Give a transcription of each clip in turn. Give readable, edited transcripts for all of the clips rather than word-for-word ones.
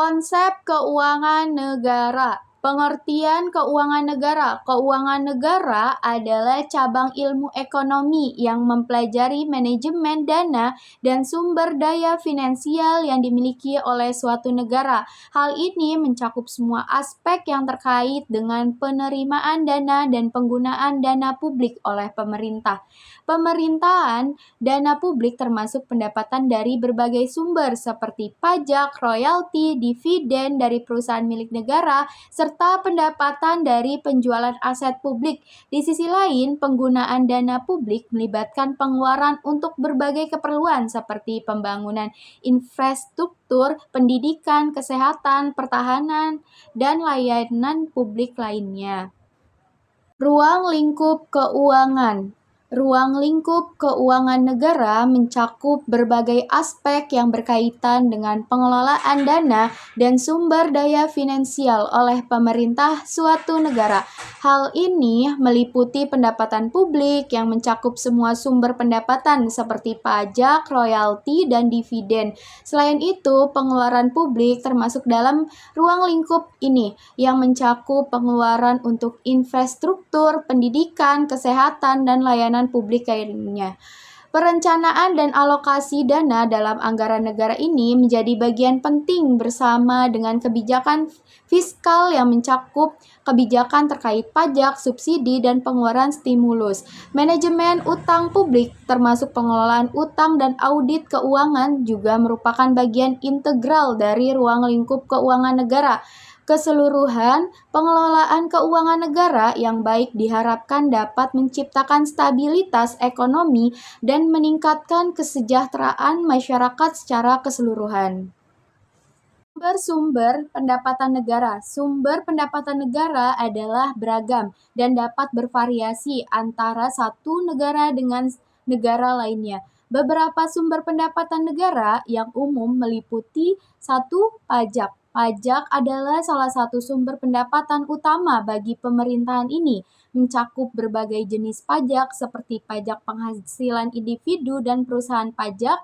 Konsep keuangan negara. Pengertian keuangan negara. Keuangan negara adalah cabang ilmu ekonomi yang mempelajari manajemen dana dan sumber daya finansial yang dimiliki oleh suatu negara. Hal ini mencakup semua aspek yang terkait dengan penerimaan dana dan penggunaan dana publik oleh pemerintah. Pemerintahan dana publik termasuk pendapatan dari berbagai sumber seperti pajak, royalti, dividen dari perusahaan milik negara, serta pendapatan dari penjualan aset publik. Di sisi lain, penggunaan dana publik melibatkan pengeluaran untuk berbagai keperluan seperti pembangunan infrastruktur, pendidikan, kesehatan, pertahanan, dan layanan publik lainnya. Ruang lingkup keuangan. Ruang lingkup keuangan negara mencakup berbagai aspek yang berkaitan dengan pengelolaan dana dan sumber daya finansial oleh pemerintah suatu negara. Hal ini meliputi pendapatan publik yang mencakup semua sumber pendapatan seperti pajak, royalti, dan dividen. Selain itu, pengeluaran publik termasuk dalam ruang lingkup ini yang mencakup pengeluaran untuk infrastruktur, pendidikan, kesehatan, dan layanan publik lainnya. Perencanaan dan alokasi dana dalam anggaran negara ini menjadi bagian penting bersama dengan kebijakan fiskal yang mencakup kebijakan terkait pajak, subsidi, dan pengeluaran stimulus. Manajemen utang publik termasuk pengelolaan utang dan audit keuangan juga merupakan bagian integral dari ruang lingkup keuangan negara. Keseluruhan, pengelolaan keuangan negara yang baik diharapkan dapat menciptakan stabilitas ekonomi dan meningkatkan kesejahteraan masyarakat secara keseluruhan. Sumber pendapatan negara. Sumber pendapatan negara adalah beragam dan dapat bervariasi antara satu negara dengan negara lainnya. Beberapa sumber pendapatan negara yang umum meliputi 1. Pajak. Pajak adalah salah satu sumber pendapatan utama bagi pemerintahan ini, mencakup berbagai jenis pajak seperti pajak penghasilan individu dan perusahaan pajak,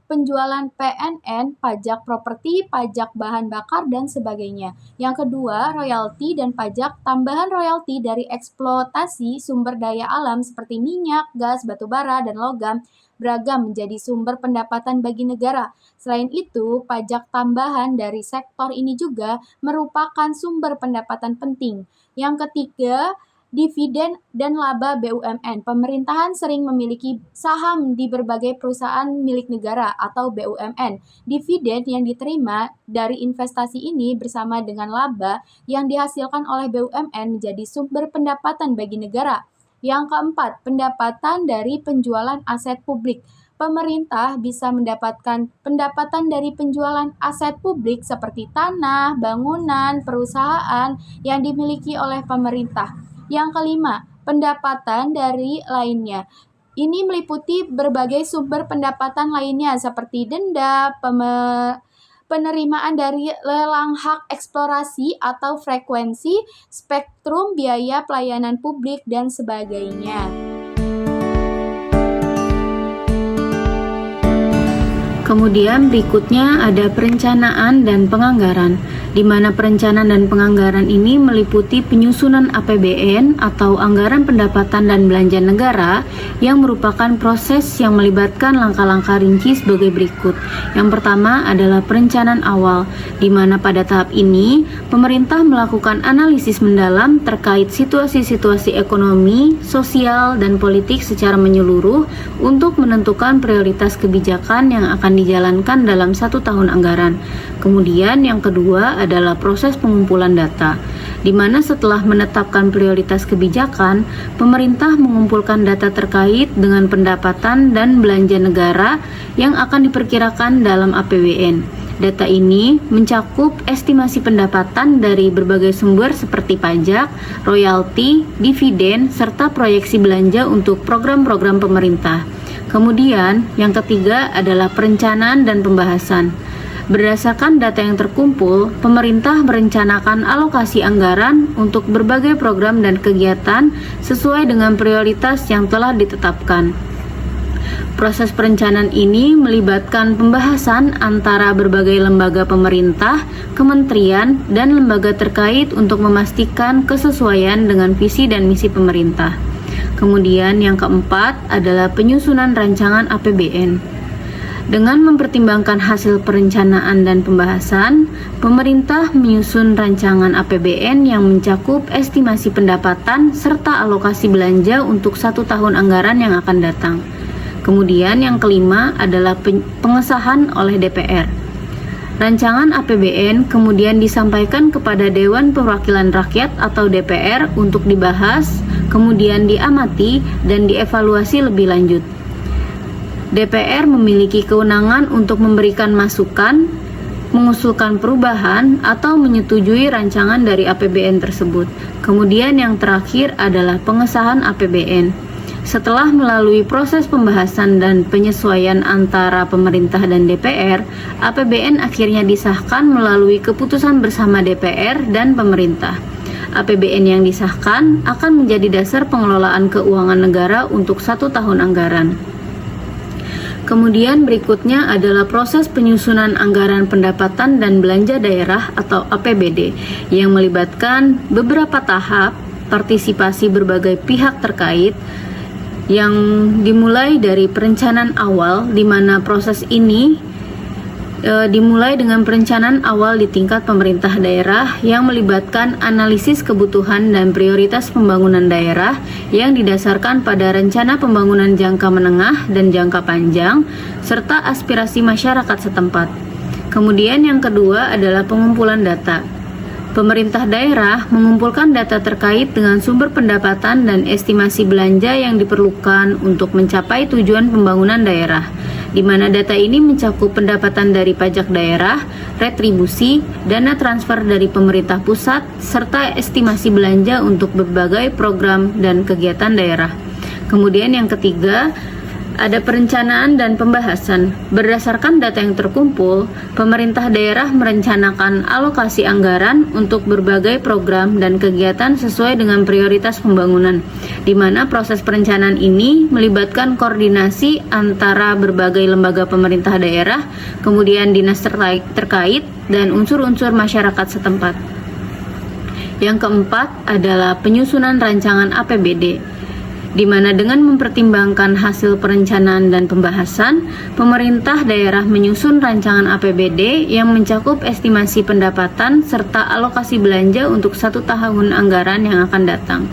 penjualan PNN, pajak properti, pajak bahan bakar, dan sebagainya. Yang kedua, royalti dan pajak. Tambahan royalti dari eksploitasi sumber daya alam seperti minyak, gas, batu bara, dan logam beragam menjadi sumber pendapatan bagi negara. Selain itu, pajak tambahan dari sektor ini juga merupakan sumber pendapatan penting. Yang ketiga, dividen dan laba BUMN. Pemerintahan sering memiliki saham di berbagai perusahaan milik negara atau BUMN. Dividen yang diterima dari investasi ini bersama dengan laba yang dihasilkan oleh BUMN menjadi sumber pendapatan bagi negara. Yang keempat, pendapatan dari penjualan aset publik. Pemerintah bisa mendapatkan pendapatan dari penjualan aset publik seperti tanah, bangunan, perusahaan yang dimiliki oleh pemerintah. Yang kelima, pendapatan dari lainnya. Ini meliputi berbagai sumber pendapatan lainnya seperti denda, penerimaan dari lelang hak eksplorasi atau frekuensi, spektrum biaya pelayanan publik, dan sebagainya. Kemudian berikutnya ada perencanaan dan penganggaran, di mana perencanaan dan penganggaran ini meliputi penyusunan APBN atau anggaran pendapatan dan belanja negara yang merupakan proses yang melibatkan langkah-langkah rinci sebagai berikut. Yang pertama adalah perencanaan awal, di mana pada tahap ini pemerintah melakukan analisis mendalam terkait situasi-situasi ekonomi, sosial, dan politik secara menyeluruh untuk menentukan prioritas kebijakan yang akan dijalankan dalam 1 tahun anggaran. Kemudian yang kedua adalah proses pengumpulan data, di mana setelah menetapkan prioritas kebijakan, pemerintah mengumpulkan data terkait dengan pendapatan dan belanja negara yang akan diperkirakan dalam APBN. Data ini mencakup estimasi pendapatan dari berbagai sumber seperti pajak, royalti, dividen, serta proyeksi belanja untuk program-program pemerintah. Kemudian, yang ketiga adalah perencanaan dan pembahasan. Berdasarkan data yang terkumpul, pemerintah merencanakan alokasi anggaran untuk berbagai program dan kegiatan sesuai dengan prioritas yang telah ditetapkan. Proses perencanaan ini melibatkan pembahasan antara berbagai lembaga pemerintah, kementerian, dan lembaga terkait untuk memastikan kesesuaian dengan visi dan misi pemerintah. Kemudian yang keempat adalah penyusunan rancangan APBN. Dengan mempertimbangkan hasil perencanaan dan pembahasan, pemerintah menyusun rancangan APBN yang mencakup estimasi pendapatan serta alokasi belanja untuk 1 tahun anggaran yang akan datang. Kemudian yang kelima adalah pengesahan oleh DPR. Rancangan APBN kemudian disampaikan kepada Dewan Perwakilan Rakyat atau DPR untuk dibahas, kemudian diamati dan dievaluasi lebih lanjut. DPR memiliki kewenangan untuk memberikan masukan, mengusulkan perubahan, atau menyetujui rancangan dari APBN tersebut. Kemudian yang terakhir adalah pengesahan APBN. Setelah melalui proses pembahasan dan penyesuaian antara pemerintah dan DPR, APBN akhirnya disahkan melalui keputusan bersama DPR dan pemerintah. APBN yang disahkan akan menjadi dasar pengelolaan keuangan negara untuk 1 tahun anggaran. Kemudian berikutnya adalah proses penyusunan anggaran pendapatan dan belanja daerah atau APBD yang melibatkan beberapa tahap partisipasi berbagai pihak terkait yang dimulai dari perencanaan awal, di mana proses ini dimulai dengan perencanaan awal di tingkat pemerintah daerah yang melibatkan analisis kebutuhan dan prioritas pembangunan daerah yang didasarkan pada rencana pembangunan jangka menengah dan jangka panjang serta aspirasi masyarakat setempat. Kemudian yang kedua adalah pengumpulan data. Pemerintah daerah mengumpulkan data terkait dengan sumber pendapatan dan estimasi belanja yang diperlukan untuk mencapai tujuan pembangunan daerah, di mana data ini mencakup pendapatan dari pajak daerah, retribusi, dana transfer dari pemerintah pusat, serta estimasi belanja untuk berbagai program dan kegiatan daerah. Kemudian yang ketiga, ada perencanaan dan pembahasan. Berdasarkan data yang terkumpul, pemerintah daerah merencanakan alokasi anggaran untuk berbagai program dan kegiatan sesuai dengan prioritas pembangunan, di mana proses perencanaan ini melibatkan koordinasi antara berbagai lembaga pemerintah daerah, kemudian dinas terkait, dan unsur-unsur masyarakat setempat. Yang keempat adalah penyusunan rancangan APBD, di mana dengan mempertimbangkan hasil perencanaan dan pembahasan, pemerintah daerah menyusun rancangan APBD yang mencakup estimasi pendapatan serta alokasi belanja untuk 1 tahun anggaran yang akan datang.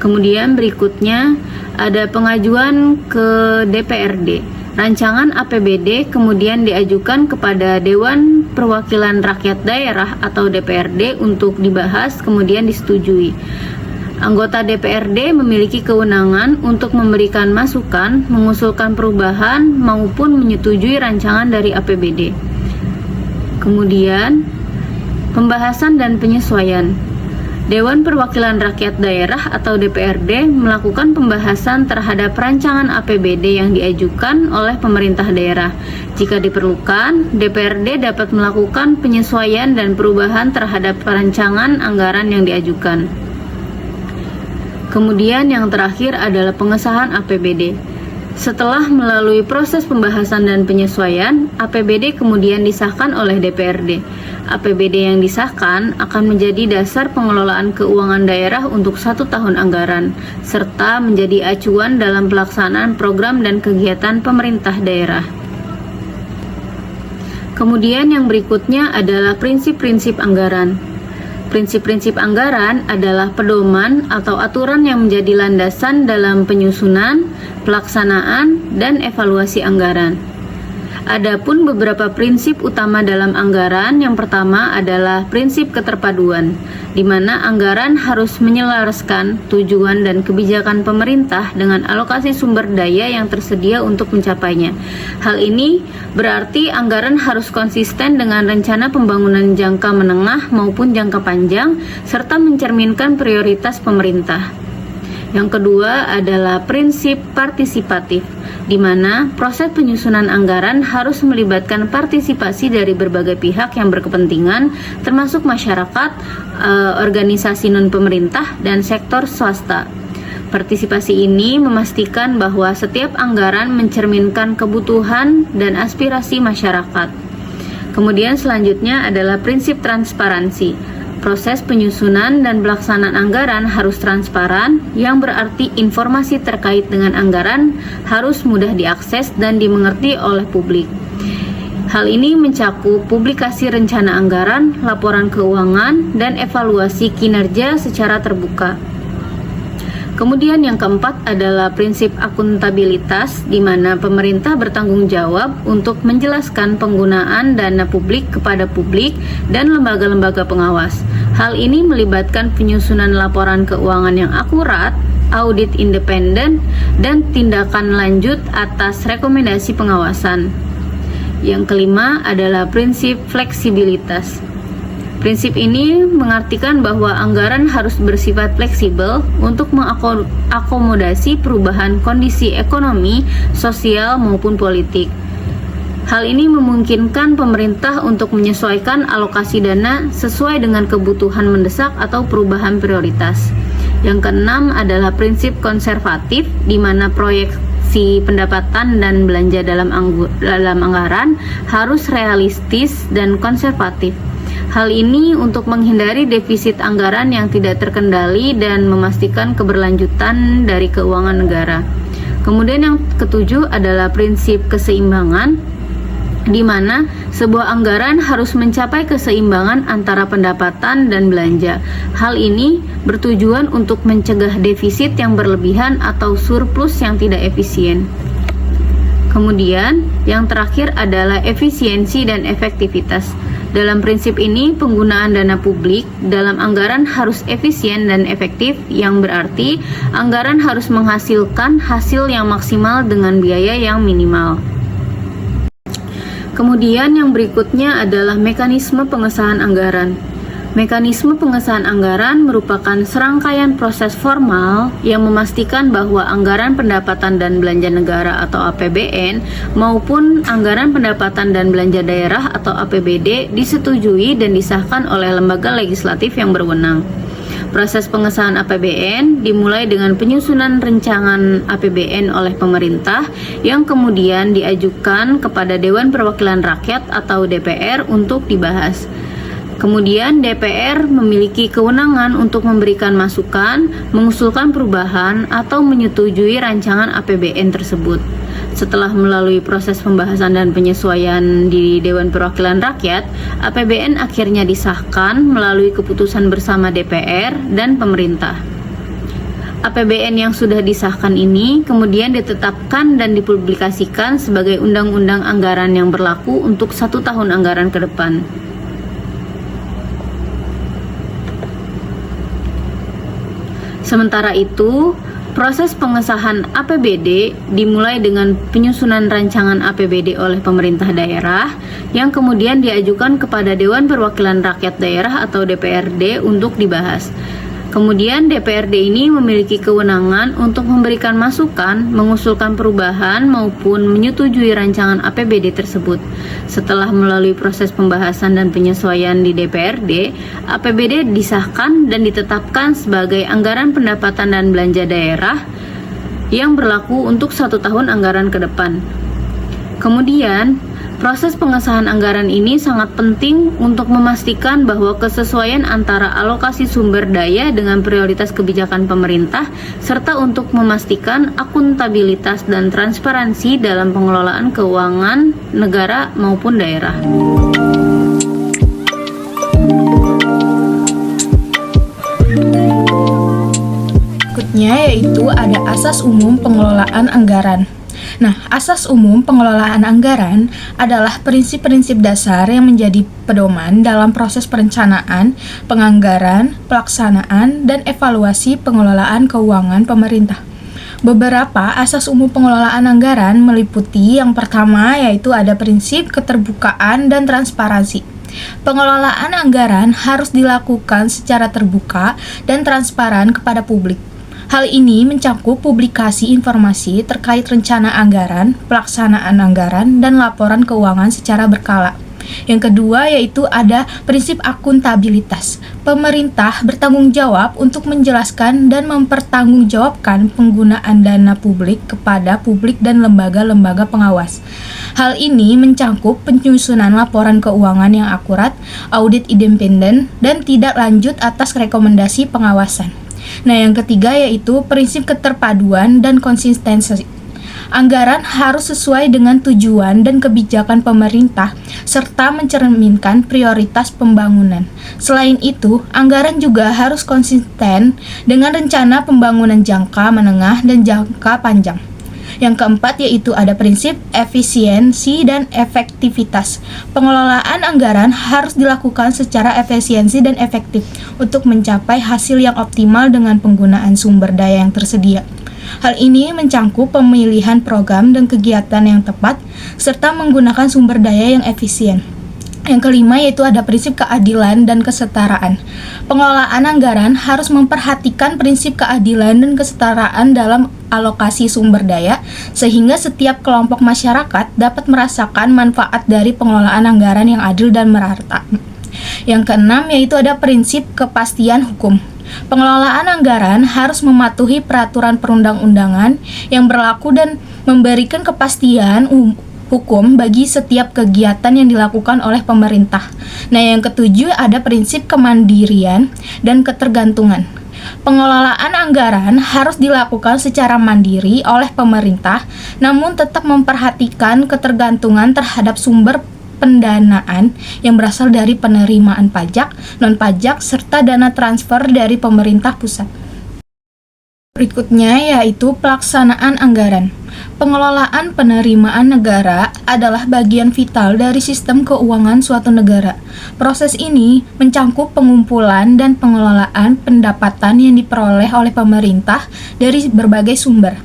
Kemudian berikutnya ada pengajuan ke DPRD. Rancangan APBD kemudian diajukan kepada Dewan Perwakilan Rakyat Daerah atau DPRD untuk dibahas kemudian disetujui. Anggota DPRD memiliki kewenangan untuk memberikan masukan, mengusulkan perubahan, maupun menyetujui rancangan dari APBD. Kemudian, pembahasan dan penyesuaian. Dewan Perwakilan Rakyat Daerah atau DPRD melakukan pembahasan terhadap rancangan APBD yang diajukan oleh pemerintah daerah. Jika diperlukan, DPRD dapat melakukan penyesuaian dan perubahan terhadap rancangan anggaran yang diajukan. Kemudian yang terakhir adalah pengesahan APBD. Setelah melalui proses pembahasan dan penyesuaian, APBD kemudian disahkan oleh DPRD. APBD yang disahkan akan menjadi dasar pengelolaan keuangan daerah untuk 1 tahun anggaran, serta menjadi acuan dalam pelaksanaan program dan kegiatan pemerintah daerah. Kemudian yang berikutnya adalah prinsip-prinsip anggaran. Prinsip-prinsip anggaran adalah pedoman atau aturan yang menjadi landasan dalam penyusunan, pelaksanaan, dan evaluasi anggaran. Adapun beberapa prinsip utama dalam anggaran, yang pertama adalah prinsip keterpaduan, di mana anggaran harus menyelaraskan tujuan dan kebijakan pemerintah dengan alokasi sumber daya yang tersedia untuk mencapainya. Hal ini berarti anggaran harus konsisten dengan rencana pembangunan jangka menengah maupun jangka panjang, serta mencerminkan prioritas pemerintah. Yang kedua adalah prinsip partisipatif, di mana proses penyusunan anggaran harus melibatkan partisipasi dari berbagai pihak yang berkepentingan, termasuk masyarakat, organisasi non-pemerintah, dan sektor swasta. Partisipasi ini memastikan bahwa setiap anggaran mencerminkan kebutuhan dan aspirasi masyarakat. Kemudian selanjutnya adalah prinsip transparansi. Proses penyusunan dan pelaksanaan anggaran harus transparan, yang berarti informasi terkait dengan anggaran harus mudah diakses dan dimengerti oleh publik. Hal ini mencakup publikasi rencana anggaran, laporan keuangan, dan evaluasi kinerja secara terbuka. Kemudian yang keempat adalah prinsip akuntabilitas, di mana pemerintah bertanggung jawab untuk menjelaskan penggunaan dana publik kepada publik dan lembaga-lembaga pengawas. Hal ini melibatkan penyusunan laporan keuangan yang akurat, audit independen, dan tindakan lanjut atas rekomendasi pengawasan. Yang kelima adalah prinsip fleksibilitas. Prinsip ini mengartikan bahwa anggaran harus bersifat fleksibel untuk mengakomodasi perubahan kondisi ekonomi, sosial, maupun politik. Hal ini memungkinkan pemerintah untuk menyesuaikan alokasi dana sesuai dengan kebutuhan mendesak atau perubahan prioritas. Yang keenam adalah prinsip konservatif, di mana proyeksi pendapatan dan belanja dalam anggaran harus realistis dan konservatif. Hal ini untuk menghindari defisit anggaran yang tidak terkendali dan memastikan keberlanjutan dari keuangan negara. Kemudian yang ketujuh adalah prinsip keseimbangan, di mana sebuah anggaran harus mencapai keseimbangan antara pendapatan dan belanja. Hal ini bertujuan untuk mencegah defisit yang berlebihan atau surplus yang tidak efisien. Kemudian yang terakhir adalah efisiensi dan efektivitas. Dalam prinsip ini, penggunaan dana publik dalam anggaran harus efisien dan efektif, yang berarti anggaran harus menghasilkan hasil yang maksimal dengan biaya yang minimal. Kemudian yang berikutnya adalah mekanisme pengesahan anggaran. Mekanisme pengesahan anggaran merupakan serangkaian proses formal yang memastikan bahwa anggaran pendapatan dan belanja negara atau APBN maupun anggaran pendapatan dan belanja daerah atau APBD disetujui dan disahkan oleh lembaga legislatif yang berwenang. Proses pengesahan APBN dimulai dengan penyusunan rancangan APBN oleh pemerintah yang kemudian diajukan kepada Dewan Perwakilan Rakyat atau DPR untuk dibahas. Kemudian DPR memiliki kewenangan untuk memberikan masukan, mengusulkan perubahan, atau menyetujui rancangan APBN tersebut. Setelah melalui proses pembahasan dan penyesuaian di Dewan Perwakilan Rakyat, APBN akhirnya disahkan melalui keputusan bersama DPR dan pemerintah. APBN yang sudah disahkan ini kemudian ditetapkan dan dipublikasikan sebagai undang-undang anggaran yang berlaku untuk 1 tahun anggaran ke depan. Sementara itu, proses pengesahan APBD dimulai dengan penyusunan rancangan APBD oleh pemerintah daerah yang kemudian diajukan kepada Dewan Perwakilan Rakyat Daerah atau DPRD untuk dibahas. Kemudian DPRD ini memiliki kewenangan untuk memberikan masukan, mengusulkan perubahan maupun menyetujui rancangan APBD tersebut. Setelah melalui proses pembahasan dan penyesuaian di DPRD, APBD disahkan dan ditetapkan sebagai anggaran pendapatan dan belanja daerah yang berlaku untuk 1 tahun anggaran ke depan. Kemudian, proses pengesahan anggaran ini sangat penting untuk memastikan bahwa kesesuaian antara alokasi sumber daya dengan prioritas kebijakan pemerintah, serta untuk memastikan akuntabilitas dan transparansi dalam pengelolaan keuangan negara maupun daerah. Berikutnya yaitu ada asas umum pengelolaan anggaran. Nah, asas umum pengelolaan anggaran adalah prinsip-prinsip dasar yang menjadi pedoman dalam proses perencanaan, penganggaran, pelaksanaan, dan evaluasi pengelolaan keuangan pemerintah. Beberapa asas umum pengelolaan anggaran meliputi yang pertama yaitu ada prinsip keterbukaan dan transparansi. Pengelolaan anggaran harus dilakukan secara terbuka dan transparan kepada publik. Hal ini mencakup publikasi informasi terkait rencana anggaran, pelaksanaan anggaran, dan laporan keuangan secara berkala. Yang kedua yaitu ada prinsip akuntabilitas. Pemerintah bertanggung jawab untuk menjelaskan dan mempertanggungjawabkan penggunaan dana publik kepada publik dan lembaga-lembaga pengawas. Hal ini mencakup penyusunan laporan keuangan yang akurat, audit independen, dan tidak lanjut atas rekomendasi pengawasan. Nah, yang ketiga yaitu prinsip keterpaduan dan konsistensi. Anggaran harus sesuai dengan tujuan dan kebijakan pemerintah serta mencerminkan prioritas pembangunan. Selain itu, anggaran juga harus konsisten dengan rencana pembangunan jangka menengah dan jangka panjang. Yang keempat yaitu ada prinsip efisiensi dan efektivitas. Pengelolaan anggaran harus dilakukan secara efisiensi dan efektif untuk mencapai hasil yang optimal dengan penggunaan sumber daya yang tersedia. Hal ini mencakup pemilihan program dan kegiatan yang tepat, serta menggunakan sumber daya yang efisien. Yang kelima yaitu ada prinsip keadilan dan kesetaraan. Pengelolaan anggaran harus memperhatikan prinsip keadilan dan kesetaraan dalam alokasi sumber daya, sehingga setiap kelompok masyarakat dapat merasakan manfaat dari pengelolaan anggaran yang adil dan merata. Yang keenam yaitu ada prinsip kepastian hukum. Pengelolaan anggaran harus mematuhi peraturan perundang-undangan yang berlaku dan memberikan kepastian hukum bagi setiap kegiatan yang dilakukan oleh pemerintah. Nah, yang ketujuh ada prinsip kemandirian dan ketergantungan. Pengelolaan anggaran harus dilakukan secara mandiri oleh pemerintah, namun tetap memperhatikan ketergantungan terhadap sumber pendanaan yang berasal dari penerimaan pajak, non-pajak, serta dana transfer dari pemerintah pusat. Berikutnya yaitu pelaksanaan anggaran. Pengelolaan penerimaan negara adalah bagian vital dari sistem keuangan suatu negara. Proses ini mencakup pengumpulan dan pengelolaan pendapatan yang diperoleh oleh pemerintah dari berbagai sumber.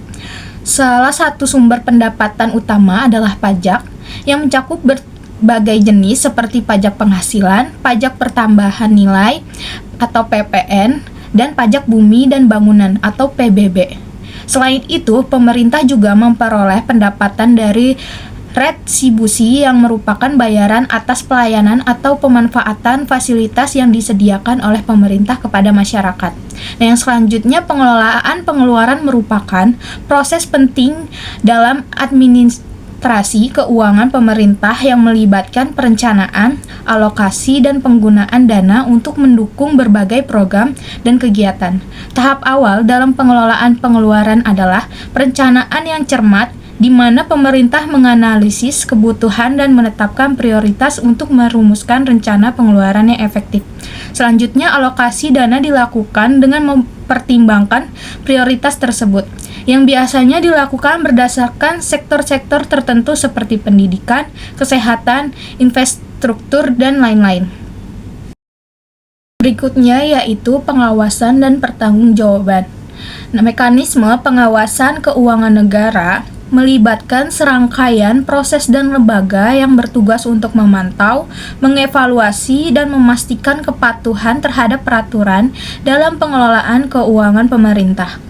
Salah satu sumber pendapatan utama adalah pajak yang mencakup berbagai jenis seperti pajak penghasilan, pajak pertambahan nilai atau PPN, dan pajak bumi dan bangunan atau PBB. Selain itu, pemerintah juga memperoleh pendapatan dari retribusi yang merupakan bayaran atas pelayanan atau pemanfaatan fasilitas yang disediakan oleh pemerintah kepada masyarakat. Nah, yang selanjutnya pengelolaan pengeluaran merupakan proses penting dalam administrasi keuangan pemerintah yang melibatkan perencanaan, alokasi, dan penggunaan dana untuk mendukung berbagai program dan kegiatan. Tahap awal dalam pengelolaan pengeluaran adalah perencanaan yang cermat, di mana pemerintah menganalisis kebutuhan dan menetapkan prioritas untuk merumuskan rencana pengeluaran yang efektif. Selanjutnya, alokasi dana dilakukan dengan mempertimbangkan prioritas tersebut, yang biasanya dilakukan berdasarkan sektor-sektor tertentu seperti pendidikan, kesehatan, infrastruktur, dan lain-lain. Berikutnya yaitu pengawasan dan pertanggungjawaban. Nah, mekanisme pengawasan keuangan negara melibatkan serangkaian proses dan lembaga yang bertugas untuk memantau, mengevaluasi, dan memastikan kepatuhan terhadap peraturan dalam pengelolaan keuangan pemerintah.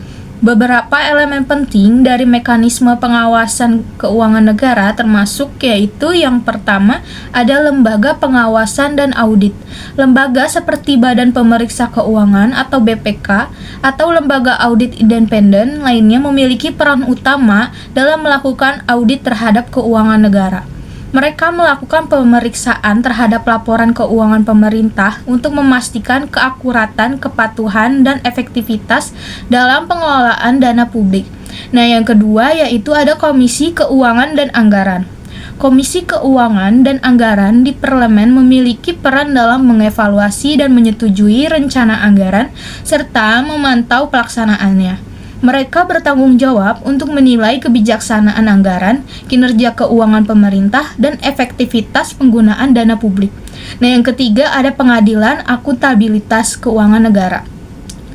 Beberapa elemen penting dari mekanisme pengawasan keuangan negara termasuk yaitu yang pertama ada lembaga pengawasan dan audit. Lembaga seperti Badan Pemeriksa Keuangan atau BPK atau lembaga audit independen lainnya memiliki peran utama dalam melakukan audit terhadap keuangan negara. Mereka melakukan pemeriksaan terhadap laporan keuangan pemerintah untuk memastikan keakuratan, kepatuhan, dan efektivitas dalam pengelolaan dana publik. Nah, yang kedua yaitu ada Komisi Keuangan dan Anggaran. Komisi Keuangan dan Anggaran di Parlemen memiliki peran dalam mengevaluasi dan menyetujui rencana anggaran serta memantau pelaksanaannya. Mereka bertanggung jawab untuk menilai kebijaksanaan anggaran, kinerja keuangan pemerintah, dan efektivitas penggunaan dana publik. Nah, yang ketiga ada pengadilan akuntabilitas keuangan negara.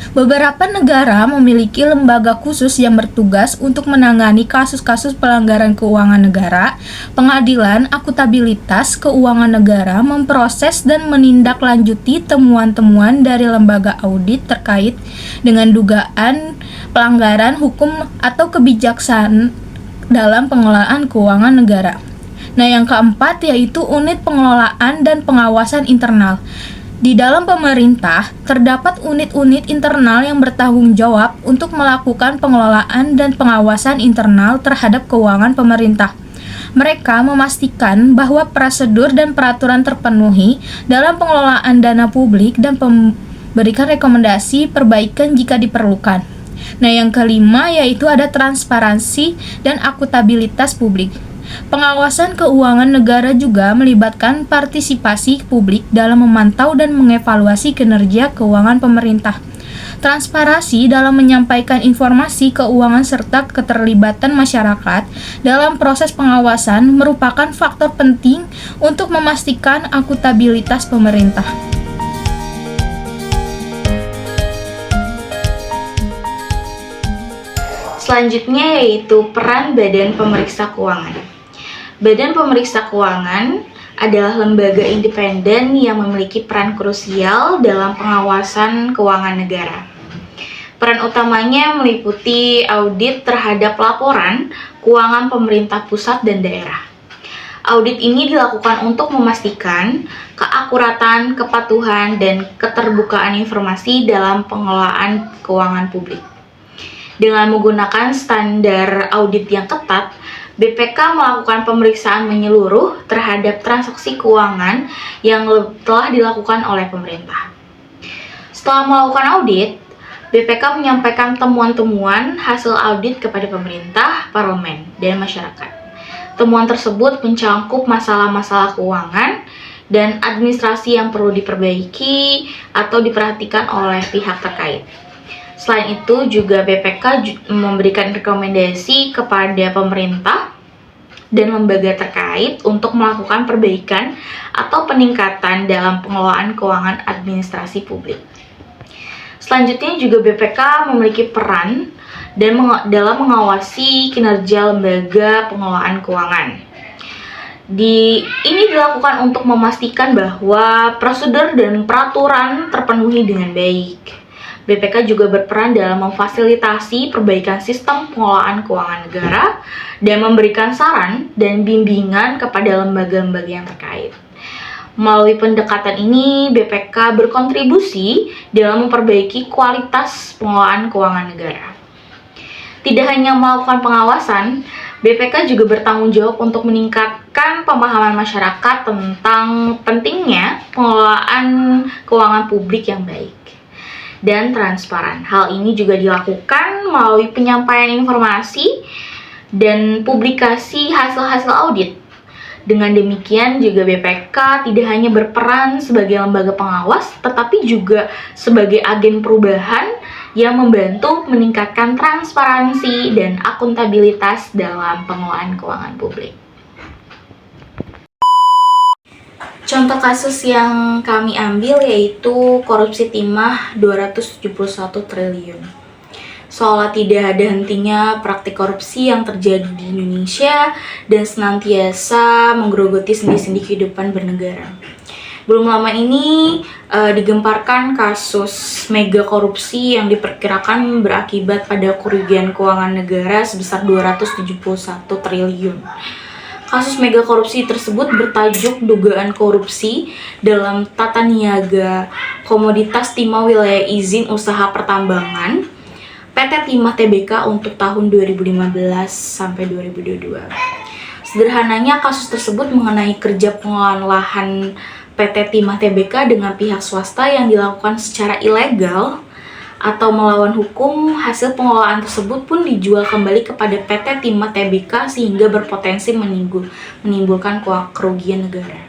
Beberapa negara memiliki lembaga khusus yang bertugas untuk menangani kasus-kasus pelanggaran keuangan negara. Pengadilan akuntabilitas keuangan negara memproses dan menindaklanjuti temuan-temuan dari lembaga audit terkait dengan dugaan pelanggaran hukum atau kebijaksanaan dalam pengelolaan keuangan negara. Nah, yang keempat yaitu unit pengelolaan dan pengawasan internal. Di dalam pemerintah, terdapat unit-unit internal yang bertanggung jawab untuk melakukan pengelolaan dan pengawasan internal terhadap keuangan pemerintah. Mereka memastikan bahwa prosedur dan peraturan terpenuhi dalam pengelolaan dana publik dan memberikan rekomendasi perbaikan jika diperlukan. Nah, yang kelima yaitu ada transparansi dan akuntabilitas publik. Pengawasan keuangan negara juga melibatkan partisipasi publik dalam memantau dan mengevaluasi kinerja keuangan pemerintah. Transparansi dalam menyampaikan informasi keuangan serta keterlibatan masyarakat dalam proses pengawasan merupakan faktor penting untuk memastikan akuntabilitas pemerintah. Selanjutnya yaitu peran Badan Pemeriksa Keuangan. Badan Pemeriksa Keuangan adalah lembaga independen yang memiliki peran krusial dalam pengawasan keuangan negara. Peran utamanya meliputi audit terhadap laporan keuangan pemerintah pusat dan daerah. Audit ini dilakukan untuk memastikan keakuratan, kepatuhan, dan keterbukaan informasi dalam pengelolaan keuangan publik. Dengan menggunakan standar audit yang ketat, BPK melakukan pemeriksaan menyeluruh terhadap transaksi keuangan yang telah dilakukan oleh pemerintah. Setelah melakukan audit, BPK menyampaikan temuan-temuan hasil audit kepada pemerintah, parlemen, dan masyarakat. Temuan tersebut mencakup masalah-masalah keuangan dan administrasi yang perlu diperbaiki atau diperhatikan oleh pihak terkait. Selain itu, juga BPK memberikan rekomendasi kepada pemerintah dan lembaga terkait untuk melakukan perbaikan atau peningkatan dalam pengelolaan keuangan administrasi publik. Selanjutnya juga BPK memiliki peran dalam mengawasi kinerja lembaga pengelolaan keuangan. Ini dilakukan untuk memastikan bahwa prosedur dan peraturan terpenuhi dengan baik. BPK juga berperan dalam memfasilitasi perbaikan sistem pengelolaan keuangan negara dan memberikan saran dan bimbingan kepada lembaga-lembaga yang terkait. Melalui pendekatan ini, BPK berkontribusi dalam memperbaiki kualitas pengelolaan keuangan negara. Tidak hanya melakukan pengawasan, BPK juga bertanggung jawab untuk meningkatkan pemahaman masyarakat tentang pentingnya pengelolaan keuangan publik yang baik dan transparan. Hal ini juga dilakukan melalui penyampaian informasi dan publikasi hasil-hasil audit. Dengan demikian juga BPK tidak hanya berperan sebagai lembaga pengawas, tetapi juga sebagai agen perubahan yang membantu meningkatkan transparansi dan akuntabilitas dalam pengelolaan keuangan publik. Contoh kasus yang kami ambil yaitu korupsi timah 271 triliun. Seolah tidak ada hentinya praktik korupsi yang terjadi di Indonesia dan senantiasa menggerogoti sendi-sendi kehidupan bernegara. Belum lama ini digemparkan kasus mega korupsi yang diperkirakan berakibat pada kerugian keuangan negara sebesar 271 triliun. Kasus mega korupsi tersebut bertajuk dugaan korupsi dalam tata niaga komoditas timah wilayah izin usaha pertambangan PT Timah Tbk untuk tahun 2015 sampai 2022. Sederhananya, kasus tersebut mengenai kerja pengelolaan lahan PT Timah Tbk dengan pihak swasta yang dilakukan secara ilegal atau melawan hukum. Hasil pengelolaan tersebut pun dijual kembali kepada PT Timah Tbk sehingga berpotensi menimbulkan kerugian negara.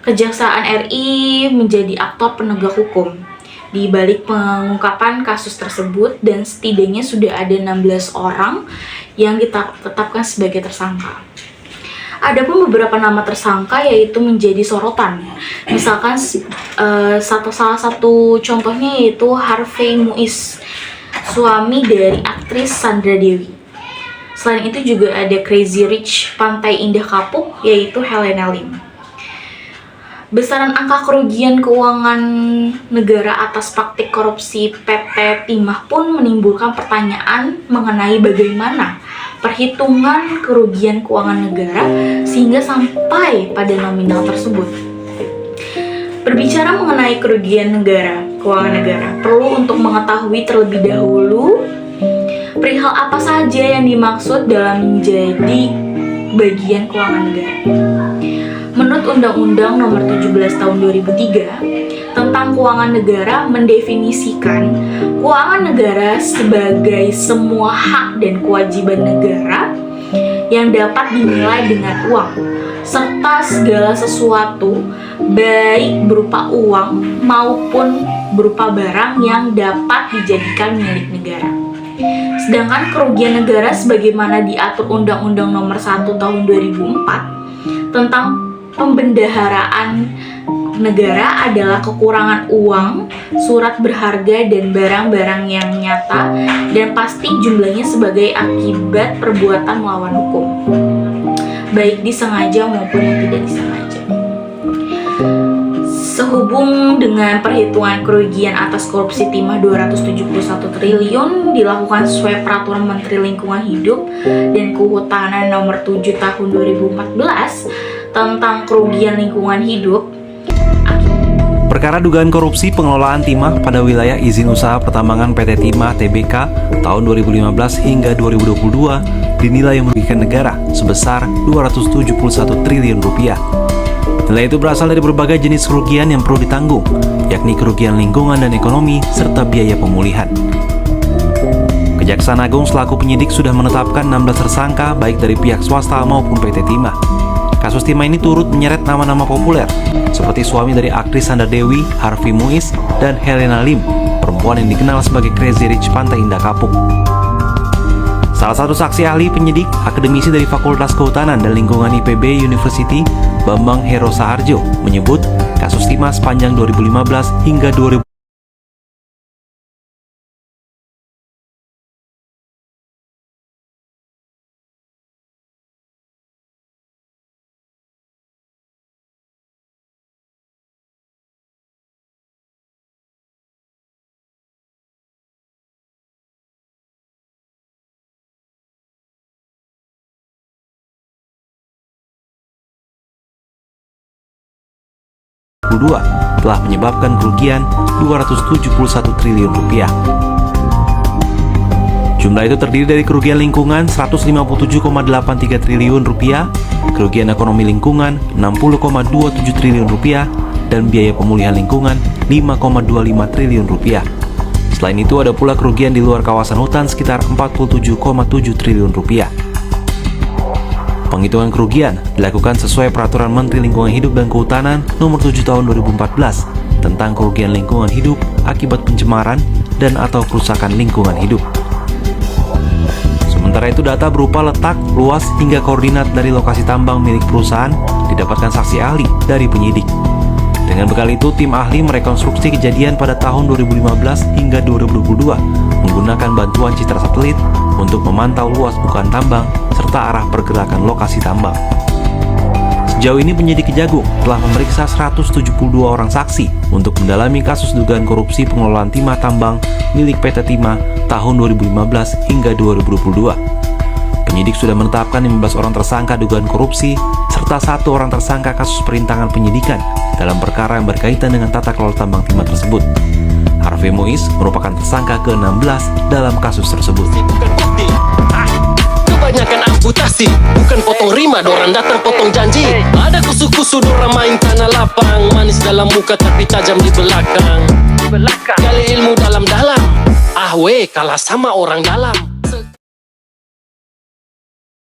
Kejaksaan RI menjadi aktor penegak hukum di balik pengungkapan kasus tersebut dan setidaknya sudah ada 16 orang yang ditetapkan sebagai tersangka. Adapun beberapa nama tersangka yaitu menjadi sorotan. Misalkan salah satu contohnya yaitu Harvey Muiz, suami dari aktris Sandra Dewi. Selain itu juga ada Crazy Rich Pantai Indah Kapuk yaitu Helena Lim. Besaran angka kerugian keuangan negara atas praktik korupsi PT Timah pun menimbulkan pertanyaan mengenai bagaimana perhitungan kerugian keuangan negara sehingga sampai pada nominal tersebut. Berbicara mengenai kerugian negara, keuangan negara, perlu untuk mengetahui terlebih dahulu perihal apa saja yang dimaksud dalam menjadi bagian keuangan negara. Menurut Undang-Undang Nomor 17 Tahun 2003 tentang Keuangan Negara mendefinisikan keuangan negara sebagai semua hak dan kewajiban negara yang dapat dinilai dengan uang, serta segala sesuatu baik berupa uang maupun berupa barang yang dapat dijadikan milik negara. Sedangkan kerugian negara sebagaimana diatur Undang-Undang Nomor 1 Tahun 2004 tentang pembendaharaan negara adalah kekurangan uang, surat berharga, dan barang-barang yang nyata dan pasti jumlahnya sebagai akibat perbuatan melawan hukum, baik disengaja maupun yang tidak disengaja. Sehubung dengan perhitungan kerugian atas korupsi timah 271 triliun dilakukan sesuai Peraturan Menteri Lingkungan Hidup dan Kehutanan Nomor 7 Tahun 2014 tentang kerugian lingkungan hidup. Perkara dugaan korupsi pengelolaan timah pada wilayah izin usaha pertambangan PT Timah Tbk tahun 2015 hingga 2022 dinilai merugikan negara sebesar 271 triliun rupiah. Nilai itu berasal dari berbagai jenis kerugian yang perlu ditanggung, yakni kerugian lingkungan dan ekonomi serta biaya pemulihan. Kejaksaan Agung selaku penyidik sudah menetapkan 16 tersangka baik dari pihak swasta maupun PT Timah. Kasus timah ini turut menyeret nama-nama populer seperti suami dari aktris Sandra Dewi, Harvey Muiz, dan Helena Lim, perempuan yang dikenal sebagai Crazy Rich Pantai Indah Kapuk. Salah satu saksi ahli penyidik, akademisi dari Fakultas Kehutanan dan Lingkungan IPB University, Bambang Hero Saharjo, menyebut kasus timah sepanjang 2015 hingga 2022 telah menyebabkan kerugian 271 triliun rupiah. Jumlah itu terdiri dari kerugian lingkungan 157,83 triliun rupiah, kerugian ekonomi lingkungan 60,27 triliun rupiah, dan biaya pemulihan lingkungan 5,25 triliun rupiah. Selain itu ada pula kerugian di luar kawasan hutan sekitar 47,7 triliun rupiah. Penghitungan kerugian dilakukan sesuai Peraturan Menteri Lingkungan Hidup dan Kehutanan Nomor 7 Tahun 2014 tentang kerugian lingkungan hidup akibat pencemaran dan atau kerusakan lingkungan hidup. Sementara itu data berupa letak, luas, hingga koordinat dari lokasi tambang milik perusahaan didapatkan saksi ahli dari penyidik. Dengan bekal itu, tim ahli merekonstruksi kejadian pada tahun 2015 hingga 2022 menggunakan bantuan citra satelit untuk memantau luas bukaan tambang serta arah pergerakan lokasi tambang. Sejauh ini penyidik Kejagung telah memeriksa 172 orang saksi untuk mendalami kasus dugaan korupsi pengelolaan timah tambang milik PT Timah tahun 2015 hingga 2022. Penyidik sudah menetapkan 15 orang tersangka dugaan korupsi serta 1 orang tersangka kasus perintangan penyidikan dalam perkara yang berkaitan dengan tata kelola tambang timah tersebut. Harvey Muiz merupakan tersangka ke-16 dalam kasus tersebut. Kebanyakan amputasi, bukan potong rima, dorang datang potong janji. Ada kusu-kusu, dorang main tanah lapang, manis dalam muka tapi tajam di belakang. Gali ilmu dalam-dalam, kalah sama orang dalam.